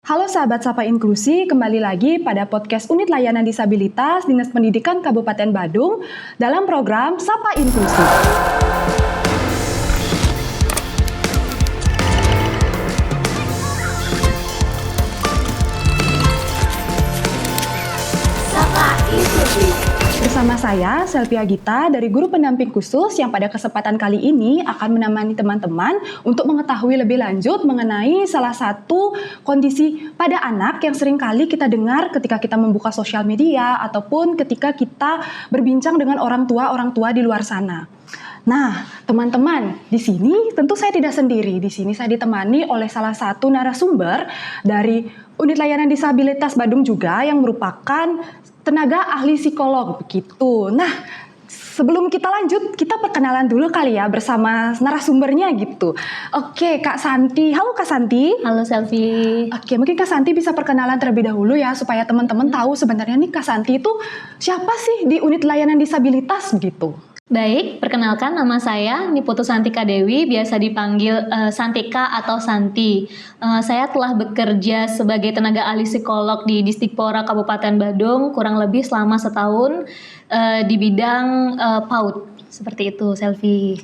Halo sahabat Sapa Inklusi, kembali lagi pada podcast Unit Layanan Disabilitas Dinas Pendidikan Kabupaten Badung dalam program Sapa Inklusi. Sapa Inklusi. Bersama saya, Selvia Gita, dari Guru Pendamping Khusus yang pada kesempatan kali ini akan menemani teman-teman untuk mengetahui lebih lanjut mengenai salah satu kondisi pada anak yang sering kali kita dengar ketika kita membuka sosial media ataupun ketika kita berbincang dengan orang tua di luar sana. Nah, teman-teman, di sini tentu saya tidak sendiri. Di sini saya ditemani oleh salah satu narasumber dari Unit Layanan Disabilitas Badung juga yang merupakan tenaga ahli psikolog begitu. Nah, sebelum kita lanjut, kita perkenalan dulu kali ya bersama narasumbernya gitu. Oke, Kak Santi. Halo Kak Santi. Halo Selvi. Oke, mungkin Kak Santi bisa perkenalan terlebih dahulu ya supaya teman-teman tahu sebenarnya nih Kak Santi itu siapa sih di unit layanan disabilitas begitu. Baik, perkenalkan nama saya Niputu Santika Dewi, biasa dipanggil Santika atau Santi. Saya telah bekerja sebagai tenaga ahli psikolog di Disdikpora Kabupaten Badung kurang lebih selama setahun di bidang PAUD. Seperti itu, Selvi.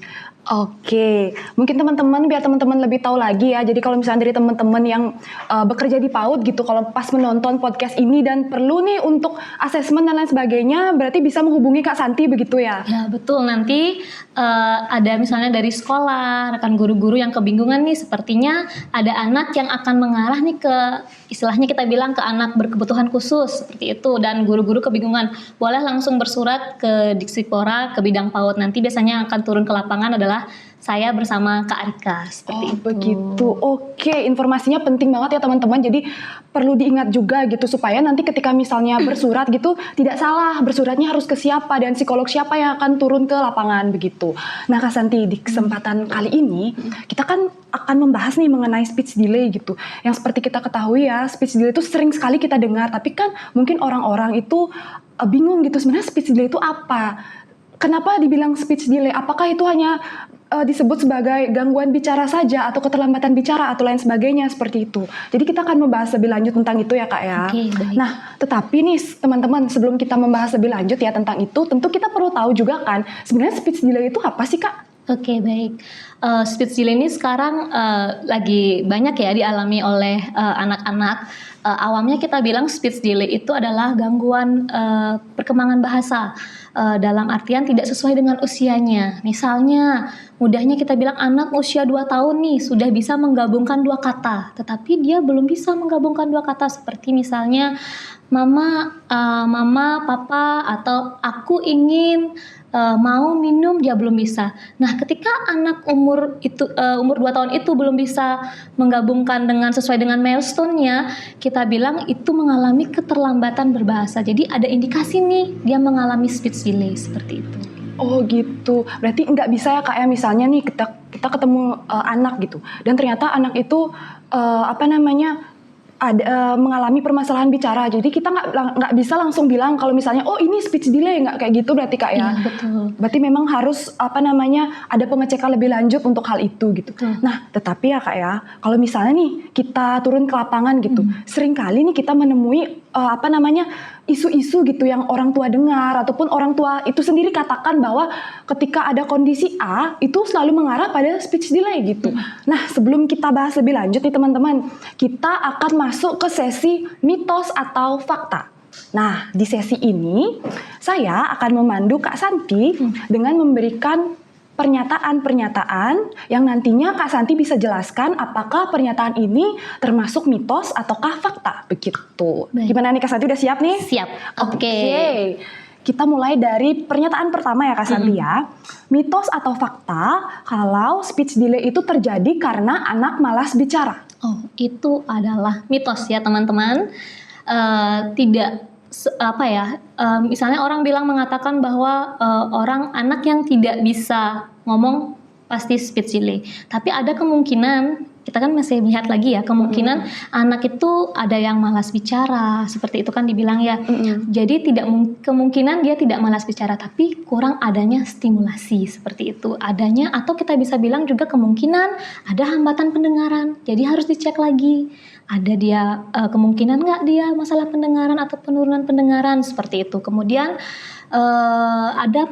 Oke, mungkin teman-teman biar teman-teman lebih tahu lagi ya. Jadi kalau misalnya dari teman-teman yang bekerja di PAUD gitu, kalau pas menonton podcast ini dan perlu nih untuk asesmen dan lain sebagainya, berarti bisa menghubungi Kak Santi begitu ya? Ya betul, nanti ada misalnya dari sekolah, rekan guru-guru yang kebingungan nih, sepertinya ada anak yang akan mengarah nih ke, istilahnya kita bilang ke anak berkebutuhan khusus, seperti itu, dan guru-guru kebingungan, boleh langsung bersurat ke Disdikpora, ke bidang PAUD. Nanti biasanya yang akan turun ke lapangan adalah saya bersama Kak Arika, seperti itu. Begitu. Oke, informasinya penting banget ya teman-teman. Jadi perlu diingat juga gitu supaya nanti ketika misalnya bersurat gitu tidak salah, bersuratnya harus ke siapa dan psikolog siapa yang akan turun ke lapangan begitu. Nah Kak Santi, di kesempatan kali ini kita kan akan membahas nih mengenai speech delay gitu. Yang seperti kita ketahui ya, speech delay itu sering sekali kita dengar, tapi kan mungkin orang-orang itu bingung gitu sebenarnya speech delay itu apa? Kenapa dibilang speech delay? Apakah itu hanya disebut sebagai gangguan bicara saja atau keterlambatan bicara atau lain sebagainya seperti itu. Jadi kita akan membahas lebih lanjut tentang itu ya Kak ya. Oke, baik. Nah, tetapi nih teman-teman sebelum kita membahas lebih lanjut ya tentang itu, tentu kita perlu tahu juga kan sebenarnya speech delay itu apa sih Kak? Oke, baik. Speech delay ini sekarang lagi banyak ya dialami oleh anak-anak. Awamnya kita bilang speech delay itu adalah gangguan perkembangan bahasa dalam artian tidak sesuai dengan usianya. Misalnya, mudahnya kita bilang anak usia 2 tahun nih sudah bisa menggabungkan 2 kata, tetapi dia belum bisa menggabungkan 2 kata seperti misalnya mama, papa, atau aku ingin, mau minum, dia belum bisa. Nah, ketika anak umur 2 tahun itu belum bisa menggabungkan dengan sesuai dengan milestone-nya, kita bilang itu mengalami keterlambatan berbahasa. Jadi ada indikasi nih dia mengalami speech delay seperti itu. Oh gitu, berarti nggak bisa ya Kak ya misalnya nih kita ketemu anak gitu dan ternyata anak itu ada mengalami permasalahan bicara, jadi kita nggak bisa langsung bilang kalau misalnya oh ini speech delay, nggak kayak gitu berarti Kak ya. Iya, betul. Berarti memang harus ada pengecekan lebih lanjut untuk hal itu gitu. Betul. Nah tetapi ya Kak ya, kalau misalnya nih kita turun ke lapangan gitu, sering kali nih kita menemui isu-isu gitu yang orang tua dengar ataupun orang tua itu sendiri katakan bahwa ketika ada kondisi A itu selalu mengarah pada speech delay gitu. Nah sebelum kita bahas lebih lanjut nih teman-teman, kita akan masuk ke sesi mitos atau fakta. Nah di sesi ini saya akan memandu Kak Santi dengan memberikan pernyataan-pernyataan yang nantinya Kak Santi bisa jelaskan apakah pernyataan ini termasuk mitos ataukah fakta begitu. Baik. Gimana nih Kak Santi, udah siap nih? Siap. Oke. Kita mulai dari pernyataan pertama ya Kak Santi ya. Mitos atau fakta kalau speech delay itu terjadi karena anak malas bicara? Oh, itu adalah mitos ya teman-teman. Misalnya orang mengatakan bahwa anak yang tidak bisa ngomong pasti speech delay. Tapi ada kemungkinan, kita kan masih lihat lagi ya, kemungkinan anak itu ada yang malas bicara, seperti itu kan dibilang ya. Jadi kemungkinan dia tidak malas bicara, tapi kurang adanya stimulasi seperti itu. Adanya, atau kita bisa bilang juga kemungkinan ada hambatan pendengaran. Jadi harus dicek lagi. ada dia kemungkinan nggak dia masalah pendengaran atau penurunan pendengaran seperti itu. Kemudian ada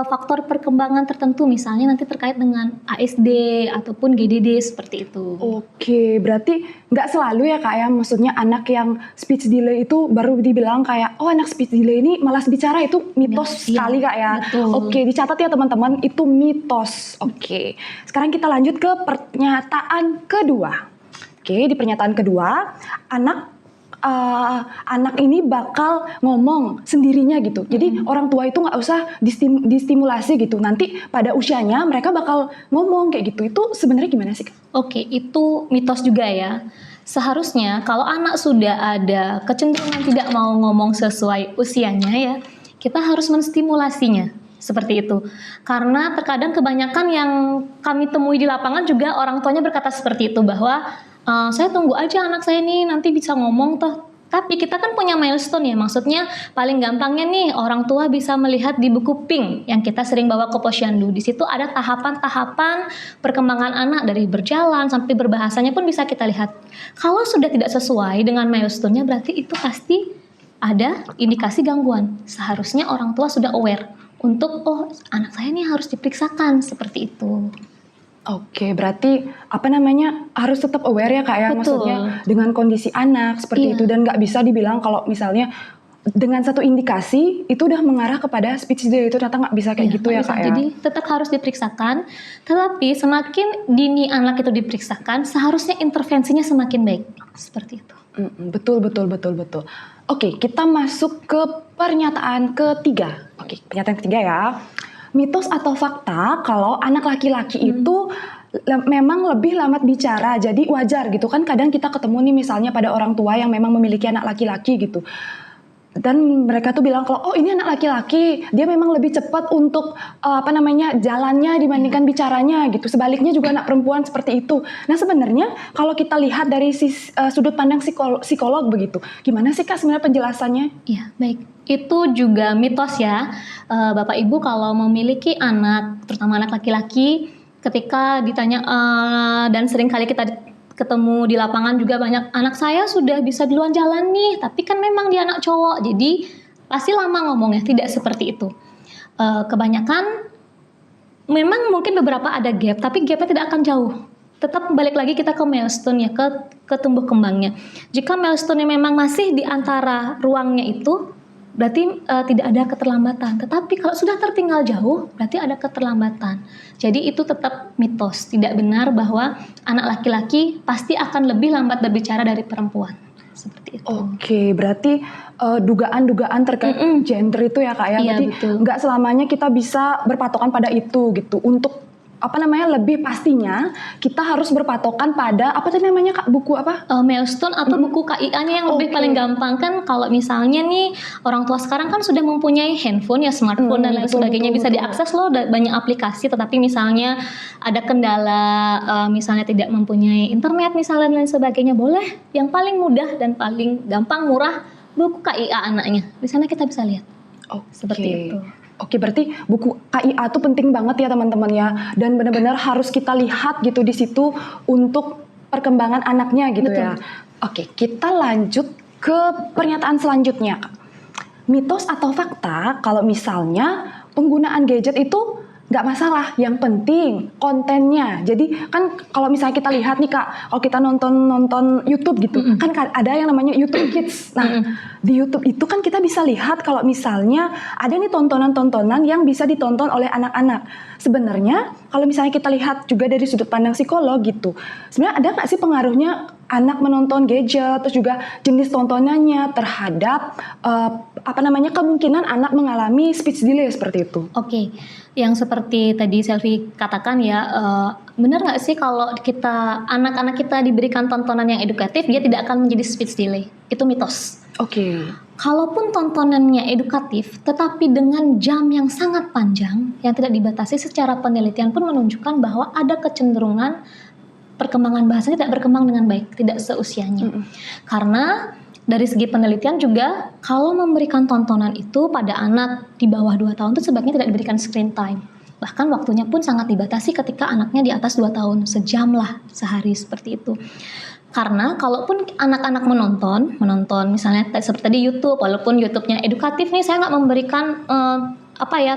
faktor perkembangan tertentu misalnya nanti terkait dengan ASD ataupun GDD seperti itu. Oke, berarti nggak selalu ya Kak ya, maksudnya anak yang speech delay itu baru dibilang kayak, oh anak speech delay ini malas bicara, itu mitos Iya, sekali Kak ya. betul. Oke, dicatat ya teman-teman, itu mitos. Oke, sekarang kita lanjut ke pernyataan kedua. Oke, di pernyataan kedua, anak ini bakal ngomong sendirinya gitu. Jadi orang tua itu nggak usah distimulasi gitu. Nanti pada usianya mereka bakal ngomong kayak gitu. Itu sebenarnya gimana sih Kak? Oke, itu mitos juga ya. Seharusnya kalau anak sudah ada kecenderungan tidak mau ngomong sesuai usianya ya, kita harus menstimulasinya seperti itu. Karena terkadang kebanyakan yang kami temui di lapangan juga orang tuanya berkata seperti itu bahwa saya tunggu aja anak saya nih nanti bisa ngomong toh. Tapi kita kan punya milestone ya, maksudnya paling gampangnya nih orang tua bisa melihat di buku Pink yang kita sering bawa ke posyandu. Di situ ada tahapan-tahapan perkembangan anak dari berjalan sampai berbahasanya pun bisa kita lihat. Kalau sudah tidak sesuai dengan milestone-nya berarti itu pasti ada indikasi gangguan. Seharusnya orang tua sudah aware untuk oh anak saya nih harus diperiksakan seperti itu. Oke, berarti harus tetap aware ya Kak ya, Betul. maksudnya dengan kondisi anak seperti Iya. itu, dan nggak bisa dibilang kalau misalnya dengan satu indikasi itu udah mengarah kepada speech delay, itu ternyata nggak bisa kayak Iya, gitu ya nggak Kak bisa. ya. Jadi tetap harus diperiksakan, tetapi semakin dini anak itu diperiksakan, seharusnya intervensinya semakin baik. Seperti itu. Betul. Oke, kita masuk ke pernyataan ketiga. Oke, pernyataan ketiga ya. Mitos atau fakta kalau anak laki-laki itu memang lebih lambat bicara, jadi wajar gitu kan. Kadang kita ketemu nih misalnya pada orang tua yang memang memiliki anak laki-laki gitu. Dan mereka tuh bilang kalau oh ini anak laki-laki, dia memang lebih cepat untuk jalannya dibandingkan bicaranya gitu. Sebaliknya juga anak perempuan seperti itu. Nah sebenarnya kalau kita lihat dari sudut pandang psikolog begitu, gimana sih Kak sebenarnya penjelasannya? Iya, baik. Itu juga mitos ya, Bapak Ibu kalau memiliki anak, terutama anak laki-laki, ketika ditanya dan sering kali kita ketemu di lapangan juga banyak anak saya sudah bisa duluan jalan nih, tapi kan memang dia anak cowok, jadi pasti lama ngomongnya. Tidak seperti itu. Kebanyakan memang mungkin beberapa ada gap, tapi gapnya tidak akan jauh. Tetap balik lagi kita ke milestone ya, ke tumbuh kembangnya. Jika milestone memang masih di antara ruangnya itu, berarti tidak ada keterlambatan. Tetapi kalau sudah tertinggal jauh, berarti ada keterlambatan. Jadi itu tetap mitos. Tidak benar bahwa anak laki-laki pasti akan lebih lambat berbicara dari perempuan. Seperti itu. Oke, berarti dugaan-dugaan terkait gender itu ya Kak ya. Iya, Berarti betul. nggak selamanya kita bisa berpatokan pada itu gitu. Untuk lebih pastinya kita harus berpatokan pada apa tadi namanya Kak, buku apa? Milestone atau buku KIA nih yang lebih Oke. paling gampang kan. Kalau misalnya nih orang tua sekarang kan sudah mempunyai handphone ya, smartphone dan lain Betul, sebagainya, betul, bisa betul. diakses loh banyak aplikasi. Tetapi misalnya ada kendala, misalnya tidak mempunyai internet misalnya dan lain sebagainya, boleh yang paling mudah dan paling gampang murah buku KIA anaknya. Di sana kita bisa lihat. Oke. Seperti itu. Oke, berarti buku KIA itu penting banget ya teman-teman ya, dan benar-benar harus kita lihat gitu di situ untuk perkembangan anaknya gitu. Betul. Ya. Oke, kita lanjut ke pernyataan selanjutnya Kak. Mitos atau fakta kalau misalnya penggunaan gadget itu nggak masalah, yang penting kontennya. Jadi kan kalau misalnya kita lihat nih Kak, kalau kita nonton YouTube gitu, kan ada yang namanya YouTube Kids. Nah, di YouTube itu kan kita bisa lihat kalau misalnya ada nih tontonan-tontonan yang bisa ditonton oleh anak-anak. Sebenarnya kalau misalnya kita lihat juga dari sudut pandang psikolog gitu, sebenarnya ada nggak sih pengaruhnya anak menonton gadget, terus juga jenis tontonannya terhadap kemungkinan anak mengalami speech delay seperti itu? Oke, yang seperti tadi Selvi katakan ya, benar nggak sih kalau anak-anak kita diberikan tontonan yang edukatif, dia tidak akan menjadi speech delay? Itu mitos. Oke. Kalaupun tontonannya edukatif, tetapi dengan jam yang sangat panjang, yang tidak dibatasi, secara penelitian pun menunjukkan bahwa ada kecenderungan perkembangan bahasanya tidak berkembang dengan baik, tidak seusianya. Karena dari segi penelitian juga, kalau memberikan tontonan itu pada anak di bawah 2 tahun itu sebaiknya tidak diberikan screen time. Bahkan waktunya pun sangat dibatasi ketika anaknya di atas 2 tahun, sejam lah sehari seperti itu. Karena kalaupun anak-anak menonton misalnya seperti tadi YouTube, walaupun YouTube-nya edukatif nih, saya nggak memberikan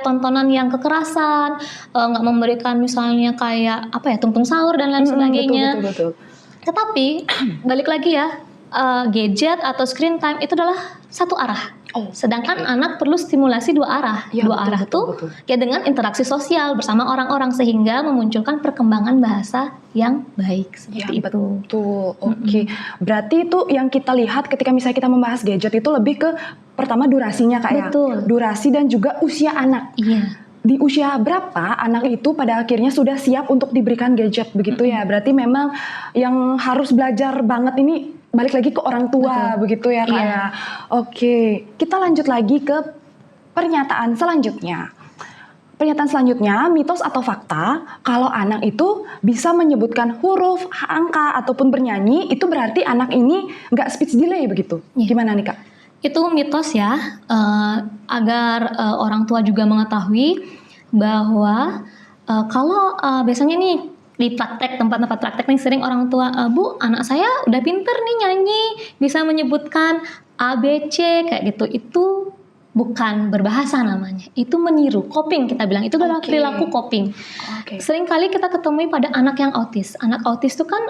tontonan yang kekerasan, nggak memberikan misalnya kayak tungtung sahur dan lain sebagainya. Betul. Tetapi balik lagi ya, gadget atau screen time itu adalah satu arah. Sedangkan anak perlu stimulasi dua arah. Ya, Dua arah betul. ya dengan interaksi sosial bersama orang-orang sehingga memunculkan perkembangan bahasa yang baik seperti itu. Betul. Oke. Berarti itu yang kita lihat ketika misalnya kita membahas gadget itu lebih ke pertama durasinya Kak ya. Betul. Durasi dan juga usia anak. Iya. Di usia berapa anak itu pada akhirnya sudah siap untuk diberikan gadget begitu ya. Berarti memang yang harus belajar banget ini balik lagi ke orang tua. Betul. Begitu ya Kak Iya. ya. Oke, kita lanjut lagi ke pernyataan selanjutnya. Pernyataan selanjutnya, mitos atau fakta, kalau anak itu bisa menyebutkan huruf, angka, ataupun bernyanyi, itu berarti anak ini nggak speech delay begitu. Iya. Gimana nih Kak? Itu mitos ya, agar orang tua juga mengetahui bahwa kalau biasanya nih di tempat-tempat praktek nih sering orang tua, Bu, anak saya udah pinter nih nyanyi, bisa menyebutkan A, B, C kayak gitu. Itu bukan berbahasa namanya, itu meniru, coping kita bilang, itu adalah perilaku coping. Sering kali kita ketemui pada anak yang autis. Anak autis itu kan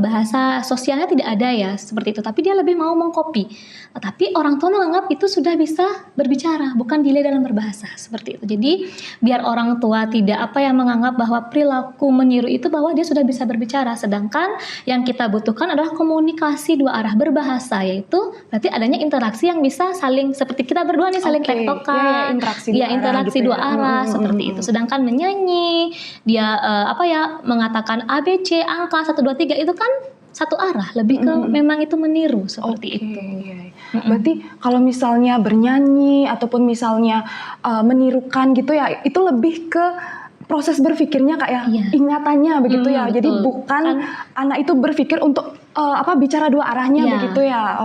bahasa sosialnya tidak ada ya seperti itu, tapi dia lebih mau mengcopy. Tapi orang tua menganggap itu sudah bisa berbicara, bukan delay dalam berbahasa seperti itu. Jadi biar orang tua tidak menganggap bahwa perilaku meniru itu bahwa dia sudah bisa berbicara, sedangkan yang kita butuhkan adalah komunikasi dua arah berbahasa, yaitu berarti adanya interaksi yang bisa saling seperti kita berdua nih saling tektokan, interaksi dua arah seperti itu. Sedangkan menyanyi, dia mengatakan A, B, C, angka 1, 2, 3 itu kan satu arah, lebih ke memang itu meniru seperti itu. Berarti kalau misalnya bernyanyi ataupun misalnya menirukan gitu ya, itu lebih ke proses berpikirnya Kak ya, ingatannya begitu ya. Jadi bukan anak itu berpikir untuk bicara dua arahnya begitu ya.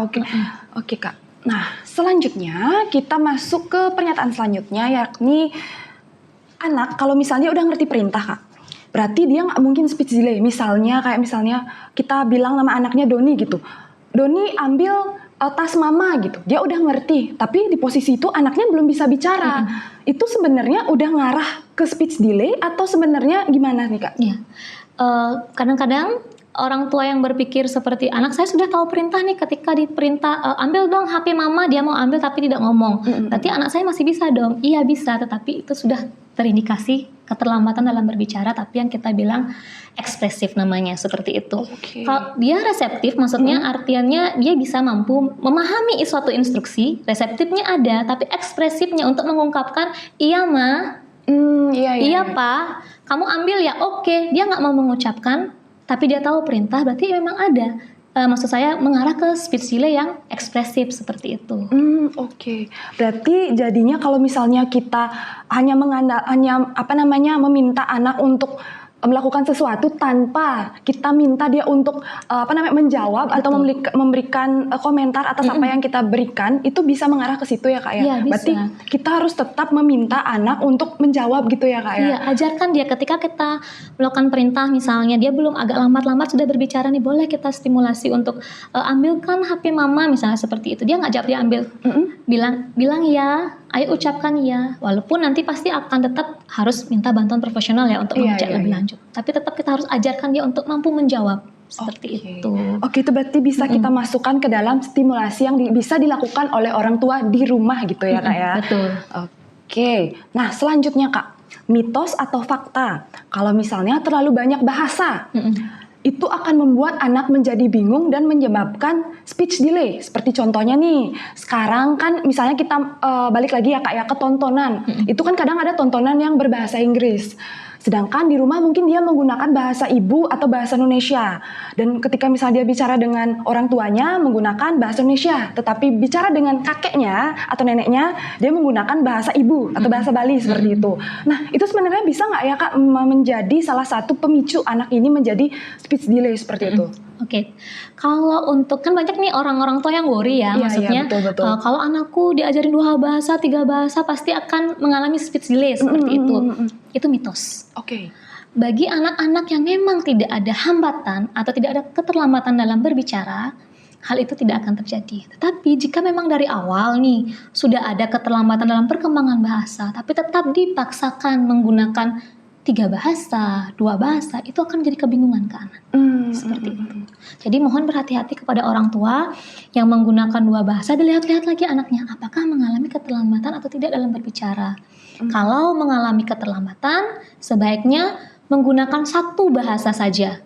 Oke Kak. Nah, selanjutnya kita masuk ke pernyataan selanjutnya, yakni anak kalau misalnya udah ngerti perintah Kak, berarti dia nggak mungkin speech delay. Misalnya kita bilang nama anaknya Doni gitu, Doni ambil tas mama gitu, dia udah ngerti, tapi di posisi itu anaknya belum bisa bicara. Itu sebenarnya udah ngarah ke speech delay atau sebenarnya gimana nih Kak? Kadang-kadang orang tua yang berpikir seperti anak saya sudah tahu perintah nih, ketika diperintah ambil dong HP mama, dia mau ambil tapi tidak ngomong. Berarti anak saya masih bisa dong? Iya bisa, tetapi itu sudah terindikasi keterlambatan dalam berbicara, tapi yang kita bilang ekspresif namanya seperti itu. Kalau dia reseptif, maksudnya artiannya dia bisa mampu memahami suatu instruksi, reseptifnya ada, tapi ekspresifnya untuk mengungkapkan iya ma, iya pak, kamu ambil ya, oke. Dia nggak mau mengucapkan, tapi dia tahu perintah, berarti memang ada. Maksud saya mengarah ke speech delay yang ekspresif seperti itu. Berarti jadinya kalau misalnya kita hanya meminta anak untuk melakukan sesuatu tanpa kita minta dia untuk menjawab atau memberikan komentar atas apa yang kita berikan, itu bisa mengarah ke situ ya Kak ya. Berarti kita harus tetap meminta anak untuk menjawab gitu ya Kak ya. Iya, ajarkan dia ketika kita melakukan perintah, misalnya dia belum agak lambat-lambat sudah berbicara nih, boleh kita stimulasi untuk ambilkan HP mama misalnya seperti itu. Dia nggak jawab, dia ambil. Bilang ya, ayo ucapkan ya, walaupun nanti pasti akan tetap harus minta bantuan profesional ya untuk mengecek lebih lanjut. Tapi tetap kita harus ajarkan dia untuk mampu menjawab seperti itu. Itu berarti bisa kita masukkan ke dalam stimulasi yang bisa dilakukan oleh orang tua di rumah gitu ya Kak ya. Betul. Nah selanjutnya Kak, mitos atau fakta, kalau misalnya terlalu banyak bahasa, itu akan membuat anak menjadi bingung dan menyebabkan speech delay. Seperti contohnya nih, sekarang kan misalnya kita balik lagi ya Kak ya ke tontonan. Itu kan kadang ada tontonan yang berbahasa Inggris. Sedangkan di rumah mungkin dia menggunakan bahasa ibu atau bahasa Indonesia. Dan ketika misalnya dia bicara dengan orang tuanya menggunakan bahasa Indonesia. Tetapi bicara dengan kakeknya atau neneknya, dia menggunakan bahasa ibu atau bahasa Bali seperti itu. Nah itu sebenarnya bisa nggak ya Kak menjadi salah satu pemicu anak ini menjadi speech delay seperti itu? Kalau untuk, kan banyak nih orang-orang tua yang worry ya, maksudnya betul. Kalau anakku diajarin 2 bahasa, 3 bahasa pasti akan mengalami speech delay seperti itu. Itu mitos. bagi anak-anak yang memang tidak ada hambatan atau tidak ada keterlambatan dalam berbicara, hal itu tidak akan terjadi. Tetapi jika memang dari awal nih sudah ada keterlambatan dalam perkembangan bahasa, tapi tetap dipaksakan menggunakan 3 bahasa, 2 bahasa, itu akan jadi kebingungan ke anak. Seperti itu. Jadi mohon berhati-hati kepada orang tua yang menggunakan 2 bahasa, dilihat-lihat lagi anaknya apakah mengalami keterlambatan atau tidak dalam berbicara. Kalau mengalami keterlambatan, sebaiknya menggunakan 1 bahasa saja.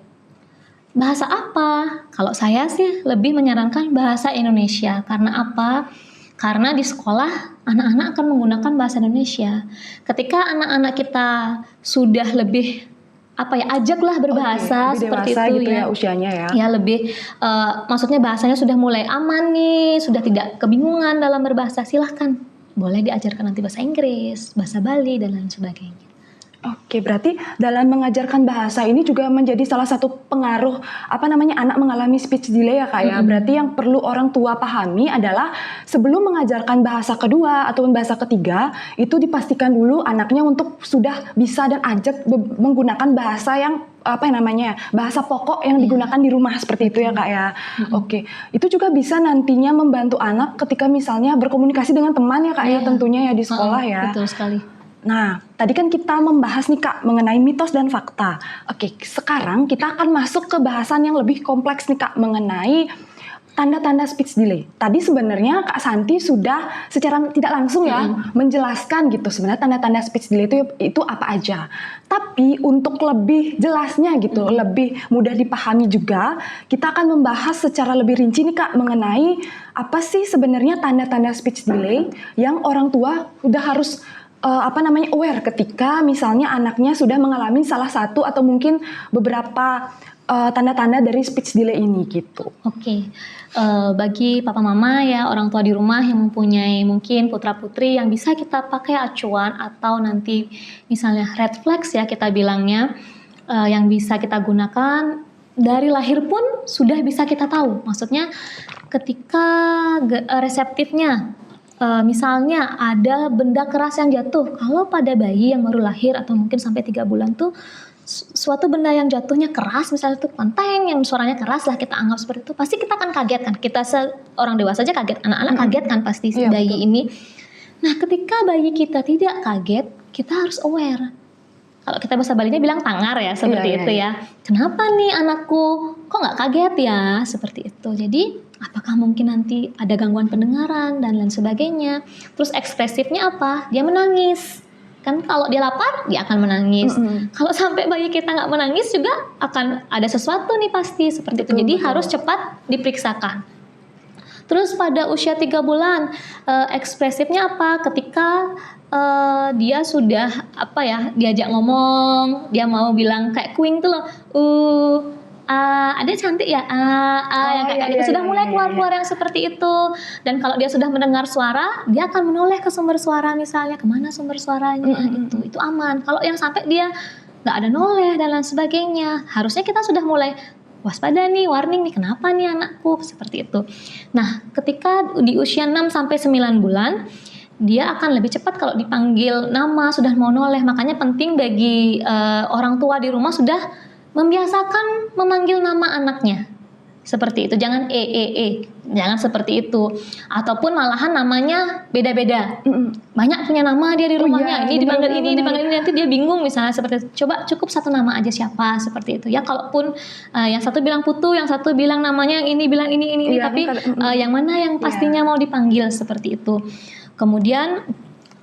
Bahasa apa? Kalau saya sih lebih menyarankan bahasa Indonesia. Karena apa? Karena di sekolah anak-anak akan menggunakan bahasa Indonesia. Ketika anak-anak kita sudah lebih ajaklah berbahasa lebih seperti dewasa itu gitu ya. usianya ya. Ya lebih maksudnya bahasanya sudah mulai aman nih, sudah tidak kebingungan dalam berbahasa, silahkan boleh diajarkan nanti bahasa Inggris, bahasa Bali dan lain sebagainya. Oke, berarti dalam mengajarkan bahasa ini juga menjadi salah satu pengaruh anak mengalami speech delay ya Kak ya. Berarti yang perlu orang tua pahami adalah sebelum mengajarkan bahasa kedua ataupun bahasa ketiga, itu dipastikan dulu anaknya untuk sudah bisa dan ajak menggunakan bahasa yang bahasa pokok yang digunakan di rumah seperti itu ya Kak ya. Oke, itu juga bisa nantinya membantu anak ketika misalnya berkomunikasi dengan teman ya Kak ya, tentunya ya di sekolah ya. Betul sekali. Nah, tadi kan kita membahas nih Kak mengenai mitos dan fakta. Oke, sekarang kita akan masuk ke bahasan yang lebih kompleks nih Kak mengenai tanda-tanda speech delay. Tadi sebenarnya Kak Santi sudah secara tidak langsung ya menjelaskan gitu sebenarnya tanda-tanda speech delay itu apa aja. Tapi untuk lebih jelasnya gitu, lebih mudah dipahami juga, kita akan membahas secara lebih rinci nih Kak mengenai apa sih sebenarnya tanda-tanda speech delay yang orang tua udah harus aware ketika misalnya anaknya sudah mengalami salah satu atau mungkin beberapa tanda-tanda dari speech delay ini gitu. Oke. Bagi papa mama ya, orang tua di rumah yang mempunyai mungkin putra putri yang bisa kita pakai acuan atau nanti misalnya red flags ya kita bilangnya, yang bisa kita gunakan dari lahir pun sudah bisa kita tahu. Maksudnya ketika reseptifnya, misalnya ada benda keras yang jatuh. Kalau pada bayi yang baru lahir atau mungkin sampai 3 bulan tuh suatu benda yang jatuhnya keras, misalnya tuh penteng yang suaranya keras lah kita anggap seperti itu, pasti kita akan kaget kan. Kita orang dewasa aja kaget, anak-anak kaget kan pasti si bayi ini. Nah, ketika bayi kita tidak kaget, kita harus aware. Kalau kita bahasa Balinya bilang tangar ya, seperti itu ya. Kenapa nih anakku kok nggak kaget ya, seperti itu. Jadi apakah mungkin nanti ada gangguan pendengaran dan lain sebagainya. Terus ekspresifnya apa? Dia menangis. Kan kalau dia lapar, dia akan menangis. Kalau sampai bayi kita nggak menangis juga akan ada sesuatu nih pasti seperti itu. Jadi harus cepat diperiksakan. Terus pada usia 3 bulan, ekspresifnya apa? Ketika dia sudah diajak ngomong, dia mau bilang kayak kuing tuh loh, adek cantik ya, yang kayak gitu sudah mulai keluar-keluar yang seperti itu. Dan kalau dia sudah mendengar suara, dia akan menoleh ke sumber suara misalnya, kemana sumber suaranya itu aman. Kalau yang sampai dia nggak ada noleh dan lain sebagainya, harusnya kita sudah mulai waspada nih, warning nih, kenapa nih anakku seperti itu. Nah, ketika di usia 6 sampai 9 bulan, dia akan lebih cepat kalau dipanggil nama, sudah mau noleh. Makanya penting bagi orang tua di rumah sudah membiasakan memanggil nama anaknya. Seperti itu, jangan jangan seperti itu. Ataupun malahan namanya beda-beda. Banyak punya nama dia di rumahnya, ini dipanggil ini, nanti dia bingung misalnya seperti itu. Coba cukup 1 nama aja siapa, seperti itu. Ya kalaupun yang satu bilang Putu, yang satu bilang namanya yang ini, bilang ini, tapi yang mana yang pastinya mau dipanggil seperti itu. Kemudian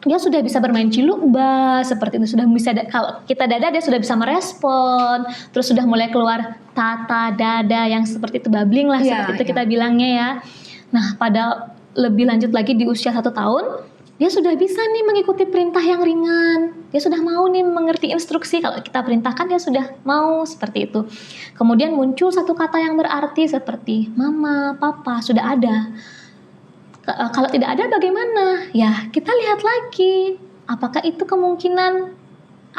dia sudah bisa bermain cilukba seperti itu, sudah bisa kalau kita dada dia sudah bisa merespon, terus sudah mulai keluar tata dada yang seperti itu, babbling lah seperti itu kita bilangnya ya. Nah, pada lebih lanjut lagi di usia 1 tahun dia sudah bisa nih mengikuti perintah yang ringan, dia sudah mau nih mengerti instruksi, kalau kita perintahkan dia sudah mau seperti itu. Kemudian muncul satu kata yang berarti seperti mama, papa, sudah ada. Kalau tidak ada bagaimana? Ya kita lihat lagi apakah itu kemungkinan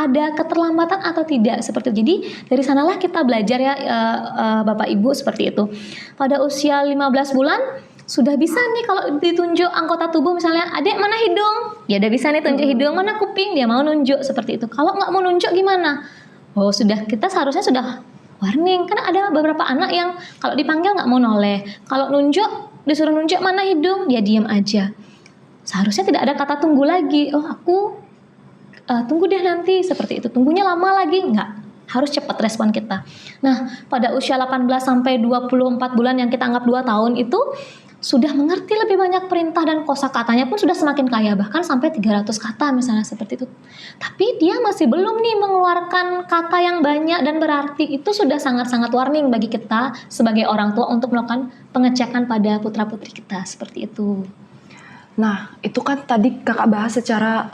ada keterlambatan atau tidak seperti itu. Jadi dari sanalah kita belajar ya Bapak Ibu seperti itu. Pada usia 15 bulan sudah bisa nih kalau ditunjuk anggota tubuh, misalnya adek mana hidung? Ya udah bisa nih tunjuk hidung, mana kuping, dia mau nunjuk seperti itu. Kalau nggak mau nunjuk gimana? Oh sudah, kita seharusnya sudah warning. Kan ada beberapa anak yang kalau dipanggil nggak mau noleh, kalau nunjuk disuruh nunjuk mana hidung, dia diam aja. Seharusnya tidak ada kata tunggu lagi. Oh aku tunggu deh nanti, seperti itu. Tunggunya lama lagi, nggak. Harus cepat respon kita. Nah, pada usia 18 sampai 24 bulan yang kita anggap 2 tahun itu sudah mengerti lebih banyak perintah dan kosakatanya pun sudah semakin kaya, bahkan sampai 300 kata misalnya seperti itu. Tapi dia masih belum nih mengeluarkan kata yang banyak dan berarti. Itu sudah sangat-sangat warning bagi kita sebagai orang tua untuk melakukan pengecekan pada putra-putri kita seperti itu. Nah, itu kan tadi kakak bahas secara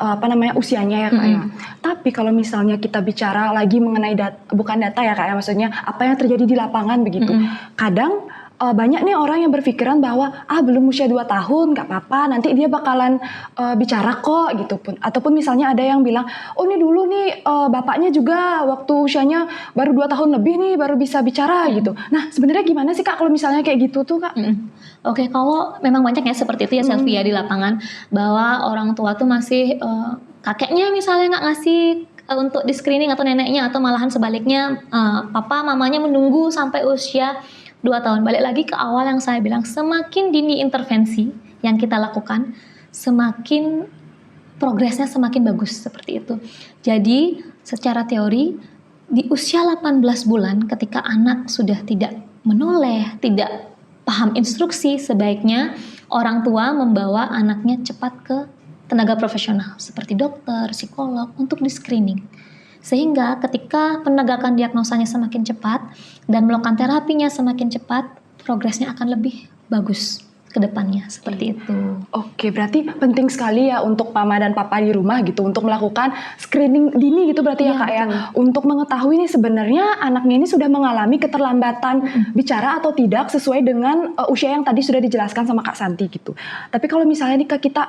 usianya ya kak ya. Tapi kalau misalnya kita bicara lagi mengenai bukan data ya kak ya, maksudnya apa yang terjadi di lapangan begitu. Kadang banyak nih orang yang berpikiran bahwa belum usia 2 tahun nggak apa-apa, nanti dia bakalan bicara kok gitu pun. Ataupun misalnya ada yang bilang, oh ini dulu nih bapaknya juga waktu usianya baru 2 tahun lebih nih baru bisa bicara gitu. Nah sebenarnya gimana sih kak kalau misalnya kayak gitu tuh kak? Oke, kalau memang banyak ya seperti itu ya Selfie ya di lapangan, bahwa orang tua tuh masih kakeknya misalnya nggak ngasih untuk di screening atau neneknya, atau malahan sebaliknya papa mamanya menunggu sampai usia 2 tahun. Balik lagi ke awal yang saya bilang, semakin dini intervensi yang kita lakukan, semakin progresnya semakin bagus seperti itu. Jadi secara teori di usia 18 bulan ketika anak sudah tidak menoleh, tidak paham instruksi, sebaiknya orang tua membawa anaknya cepat ke tenaga profesional seperti dokter, psikolog untuk di screening. Sehingga ketika penegakan diagnosanya semakin cepat dan melakukan terapinya semakin cepat, progresnya akan lebih bagus ke depannya seperti itu. Oke, berarti penting sekali ya untuk mama dan papa di rumah gitu untuk melakukan screening dini gitu berarti ya kak ya, untuk mengetahui nih sebenarnya anaknya ini sudah mengalami keterlambatan bicara atau tidak sesuai dengan usia yang tadi sudah dijelaskan sama Kak Santi gitu. Tapi kalau misalnya nih kak kita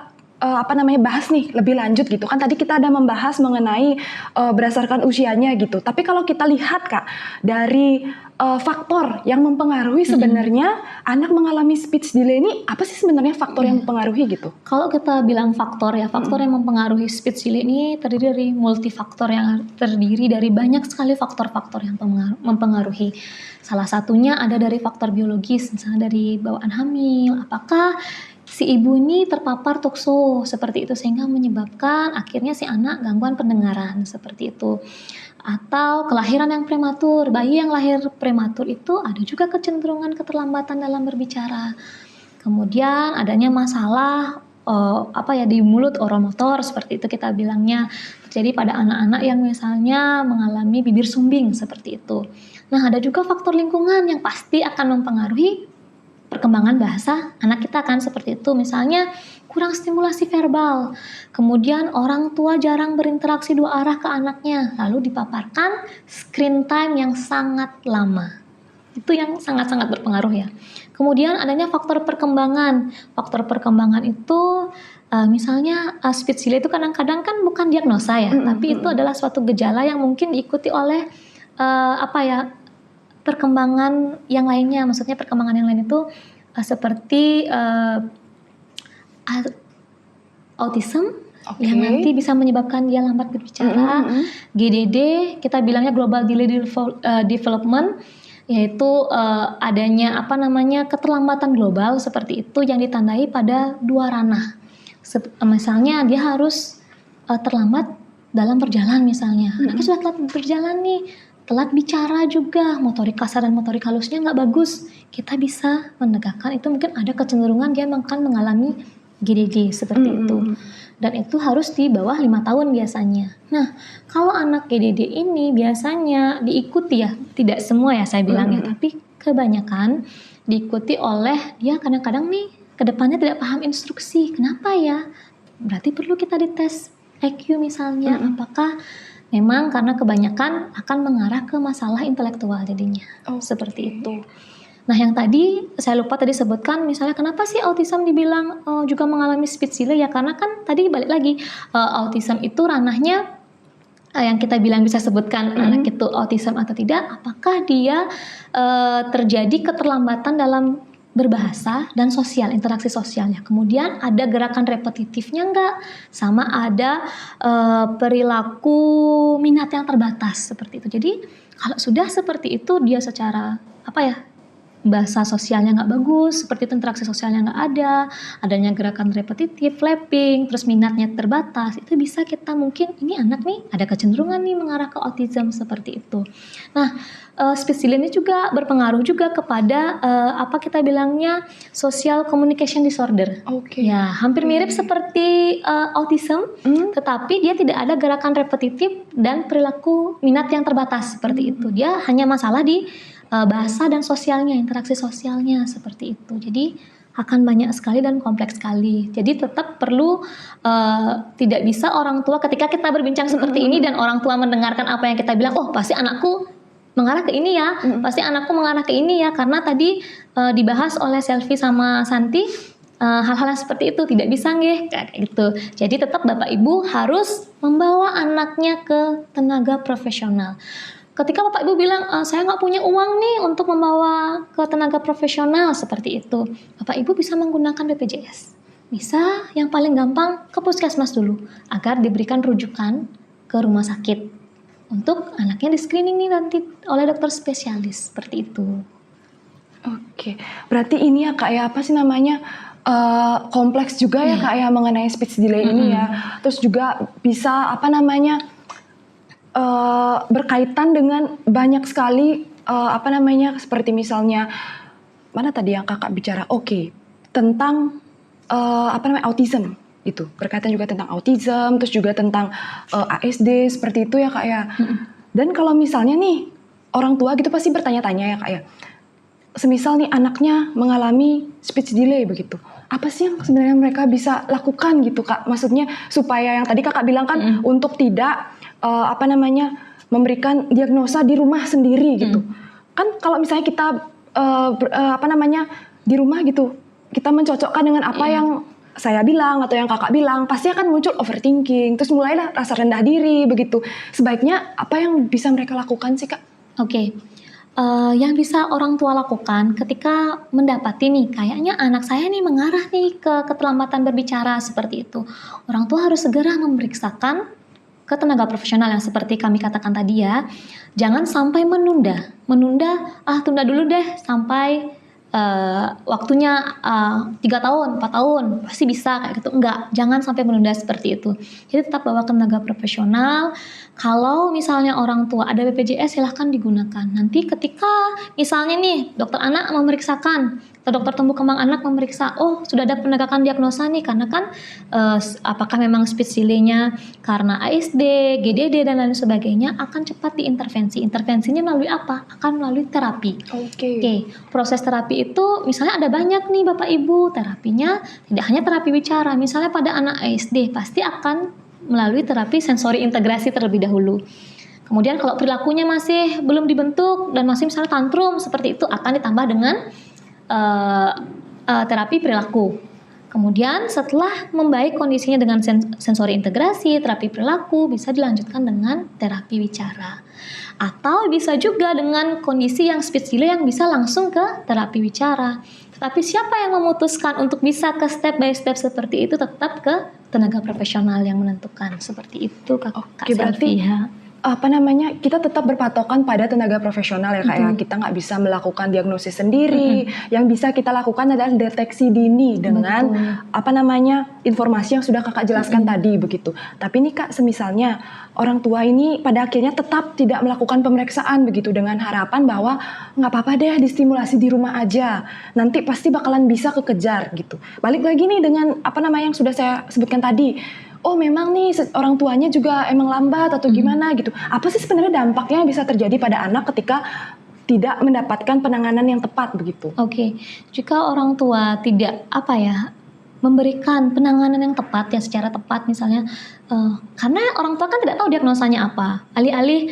bahas nih lebih lanjut gitu kan, tadi kita ada membahas mengenai berdasarkan usianya gitu. Tapi kalau kita lihat kak dari faktor yang mempengaruhi sebenarnya anak mengalami speech delay ini, apa sih sebenarnya faktor yang mempengaruhi gitu? Kalau kita bilang faktor ya, faktor yang mempengaruhi speech delay ini terdiri dari multifaktor, yang terdiri dari banyak sekali faktor-faktor yang mempengaruhi. Salah satunya ada dari faktor biologis, misalnya dari bawaan hamil, apakah si ibu ini terpapar tokso seperti itu sehingga menyebabkan akhirnya si anak gangguan pendengaran seperti itu. Atau kelahiran yang prematur, bayi yang lahir prematur itu ada juga kecenderungan keterlambatan dalam berbicara. Kemudian adanya masalah di mulut, oromotor seperti itu kita bilangnya, terjadi pada anak-anak yang misalnya mengalami bibir sumbing seperti itu. Nah, ada juga faktor lingkungan yang pasti akan mempengaruhi perkembangan bahasa anak kita kan seperti itu. Misalnya kurang stimulasi verbal, kemudian orang tua jarang berinteraksi 2 arah ke anaknya, lalu dipaparkan screen time yang sangat lama. Itu yang sangat-sangat berpengaruh ya. Kemudian adanya faktor perkembangan. Faktor perkembangan itu misalnya speech delay itu kadang-kadang kan bukan diagnosa ya, tapi itu adalah suatu gejala yang mungkin diikuti oleh perkembangan yang lainnya. Maksudnya perkembangan yang lain itu seperti autism yang nanti bisa menyebabkan dia lambat berbicara. GDD kita bilangnya global delay development, yaitu adanya keterlambatan global seperti itu yang ditandai pada 2 ranah. Misalnya dia harus terlambat dalam berjalan misalnya. Anaknya sudah telat berjalan nih, telat bicara juga, motorik kasar dan motorik halusnya nggak bagus, kita bisa menegakkan itu mungkin ada kecenderungan dia akan mengalami GDD seperti itu. Dan itu harus di bawah 5 tahun biasanya. Nah, kalau anak GDD ini biasanya diikuti ya, tidak semua ya saya bilang ya, tapi kebanyakan diikuti oleh dia kadang-kadang nih kedepannya tidak paham instruksi. Kenapa ya? Berarti perlu kita dites IQ misalnya, apakah memang karena kebanyakan akan mengarah ke masalah intelektual jadinya. Seperti itu. Nah, yang tadi saya lupa tadi sebutkan, misalnya kenapa sih autism dibilang juga mengalami speech delay ya, karena kan tadi balik lagi autism itu ranahnya yang kita bilang bisa sebutkan anak itu autism atau tidak, apakah dia terjadi keterlambatan dalam berbahasa dan sosial, interaksi sosialnya. Kemudian ada gerakan repetitifnya enggak, sama ada perilaku minat yang terbatas seperti itu. Jadi kalau sudah seperti itu dia secara bahasa sosialnya nggak bagus, seperti itu interaksi sosialnya nggak ada, adanya gerakan repetitif, flapping, terus minatnya terbatas, itu bisa kita mungkin ini anak nih ada kecenderungan nih mengarah ke autism seperti itu. Nah, speech delay ini juga berpengaruh juga kepada kita bilangnya social communication disorder. Oke. Ya, hampir mirip seperti autism, tetapi dia tidak ada gerakan repetitif dan perilaku minat yang terbatas seperti itu. Dia hanya masalah di bahasa dan sosialnya, interaksi sosialnya seperti itu. Jadi akan banyak sekali dan kompleks sekali. Jadi tetap perlu tidak bisa orang tua ketika kita berbincang seperti ini dan orang tua mendengarkan apa yang kita bilang, oh pasti anakku mengarah ke ini ya, pasti anakku mengarah ke ini ya, karena tadi dibahas oleh Selvi sama Santi hal-hal yang seperti itu tidak bisa nggih kayak gitu. Jadi tetap Bapak Ibu harus membawa anaknya ke tenaga profesional. Ketika Bapak Ibu bilang, saya nggak punya uang nih untuk membawa ke tenaga profesional seperti itu, Bapak Ibu bisa menggunakan BPJS. Bisa yang paling gampang ke puskesmas dulu, agar diberikan rujukan ke rumah sakit. Untuk anaknya di screening nih nanti oleh dokter spesialis, seperti itu. Oke, berarti ini ya Kak ya, apa sih namanya, kompleks juga ya Kak ya mengenai speech delay ini ya. Terus juga bisa berkaitan dengan banyak sekali seperti misalnya mana tadi yang kakak bicara tentang autism itu, berkaitan juga tentang autism, terus juga tentang ASD seperti itu ya kak ya. Dan kalau misalnya nih orang tua gitu pasti bertanya-tanya ya kak ya, semisal nih anaknya mengalami speech delay begitu, apa sih yang sebenarnya mereka bisa lakukan gitu kak, maksudnya supaya yang tadi kakak bilang kan untuk tidak memberikan diagnosa di rumah sendiri gitu. Kan kalau misalnya kita di rumah gitu, kita mencocokkan dengan apa yang saya bilang atau yang kakak bilang, pasti akan muncul overthinking, terus mulailah rasa rendah diri begitu. Sebaiknya apa yang bisa mereka lakukan sih kak? Oke. Yang bisa orang tua lakukan ketika mendapati nih kayaknya anak saya nih mengarah nih ke keterlambatan berbicara seperti itu, orang tua harus segera memeriksakan ke tenaga profesional yang seperti kami katakan tadi ya. Jangan sampai menunda, tunda dulu deh sampai waktunya 3 tahun, 4 tahun pasti bisa kayak gitu. Enggak, jangan sampai menunda seperti itu. Jadi tetap bawa ke tenaga profesional. Kalau misalnya orang tua ada BPJS silahkan digunakan. Nanti ketika misalnya nih dokter anak memeriksakan atau dokter tumbuh kembang anak memeriksa, oh sudah ada penegakan diagnosa nih, karena kan apakah memang speech delay-nya karena ASD, GDD dan lain sebagainya, akan cepat diintervensi. Intervensinya melalui apa? Akan melalui terapi. Oke. Proses terapi itu misalnya ada banyak nih Bapak Ibu, terapinya tidak hanya terapi bicara. Misalnya pada anak ASD pasti akan melalui terapi sensori integrasi terlebih dahulu. Kemudian kalau perilakunya masih belum dibentuk dan masih misalnya tantrum seperti itu, akan ditambah dengan terapi perilaku. Kemudian setelah membaik kondisinya dengan sensori integrasi, terapi perilaku, bisa dilanjutkan dengan terapi bicara. Atau bisa juga dengan kondisi yang speech delay yang bisa langsung ke terapi bicara. Tetapi siapa yang memutuskan untuk bisa ke step by step seperti itu, tetap ke tenaga profesional yang menentukan. Seperti itu Kak Selvi ya. Kita tetap berpatokan pada tenaga profesional ya kak ya. Kita nggak bisa melakukan diagnosis sendiri. Yang bisa kita lakukan adalah deteksi dini dengan informasi yang sudah kakak jelaskan tadi begitu. Tapi nih kak, semisalnya orang tua ini pada akhirnya tetap tidak melakukan pemeriksaan begitu, dengan harapan bahwa nggak apa-apa deh distimulasi di rumah aja, nanti pasti bakalan bisa kekejar gitu. Balik lagi nih dengan yang sudah saya sebutkan tadi, oh memang nih orang tuanya juga emang lambat atau gimana gitu. Apa sih sebenarnya dampaknya yang bisa terjadi pada anak ketika tidak mendapatkan penanganan yang tepat begitu? Oke, jika orang tua tidak memberikan penanganan yang tepat ya secara tepat misalnya, karena orang tua kan tidak tahu diagnosanya apa. Alih-alih